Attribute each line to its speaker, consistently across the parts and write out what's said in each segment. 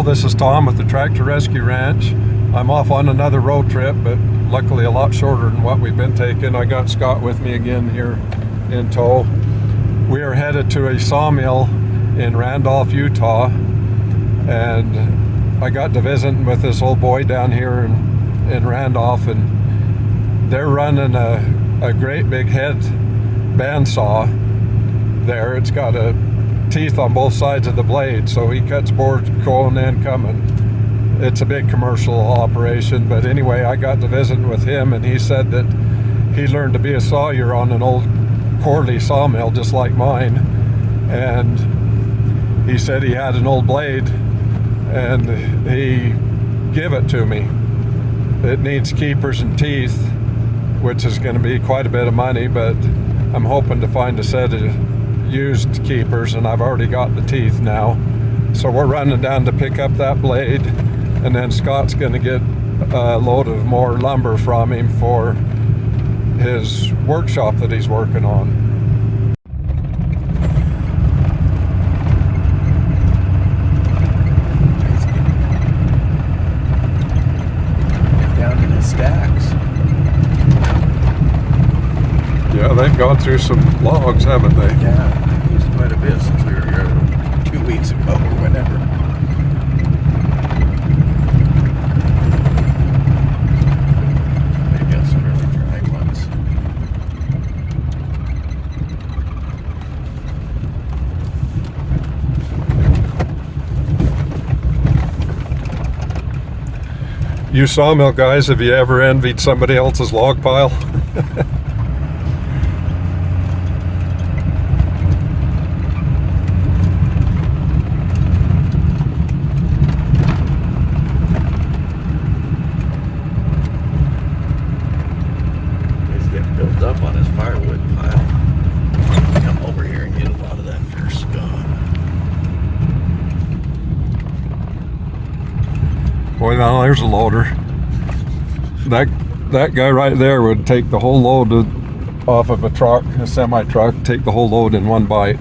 Speaker 1: this is Tom with the Tractor Rescue Ranch. I'm off on another road trip, but luckily a lot shorter than what we've been taking. I got Scott with me again here in tow. We are headed to a sawmill in Randolph, Utah, and I got to visiting with this old boy down here in Randolph, and they're running a great big head bandsaw there. It's got a teeth on both sides of the blade, so he cuts boards going and coming. It's a big commercial operation, but anyway, I got to visit with him, and he said that he learned to be a sawyer on an old Corley sawmill just like mine, and he said he had an old blade and he gave it to me. It needs keepers and teeth, which is going to be quite a bit of money, but I'm hoping to find a set of used keepers, and I've already got the teeth now. So we're running down to pick up that blade, and then Scott's going to get a load of more lumber from him for his workshop that he's working on.
Speaker 2: Down in the stacks.
Speaker 1: Yeah, they've gone through some logs, haven't they?
Speaker 2: Yeah, used quite a bit since we were here 2 weeks ago or whenever. They got some really dry ones.
Speaker 1: You sawmill guys, have you ever envied somebody else's log pile?
Speaker 2: Built up on his firewood pile. Come over here and get a lot of that first gone.
Speaker 1: Boy, now there's a loader. That guy right there would take the whole load off of a truck, a semi-truck, take the whole load in one bite.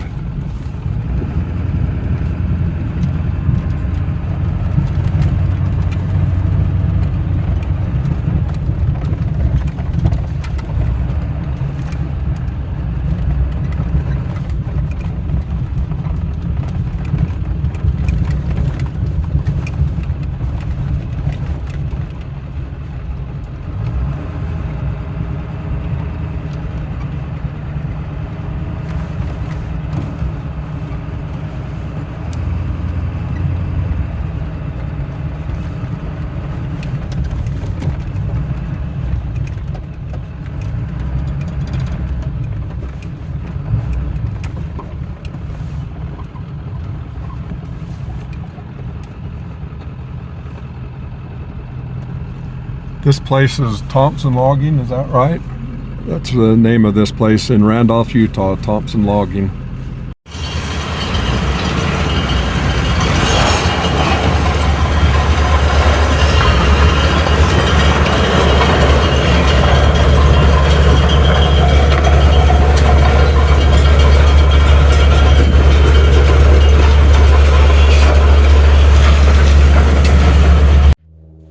Speaker 1: This place is Thompson Logging, is that right? That's the name of this place in Randolph, Utah, Thompson Logging.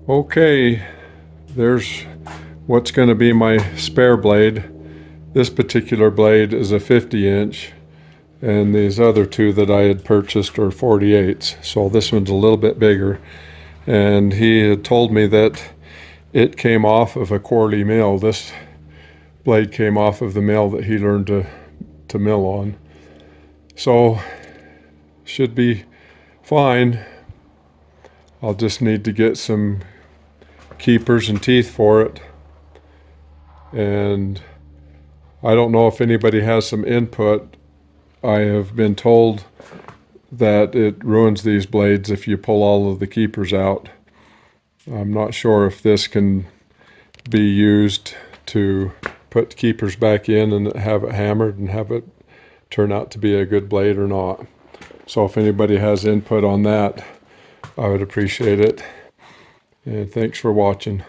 Speaker 1: Okay. There's what's going to be my spare blade. This particular blade is a 50-inch, and these other two that I had purchased are 48s. So this one's a little bit bigger. And he had told me that it came off of a Corley mill. This blade came off of the mill that he learned to mill on. So should be fine. I'll just need to get some keepers and teeth for it, and I don't know if anybody has some input. I have been told that it ruins these blades if you pull all of the keepers out. I'm not sure if this can be used to put keepers back in and have it hammered and have it turn out to be a good blade or not. So if anybody has input on that, I would appreciate it. And thanks for watching.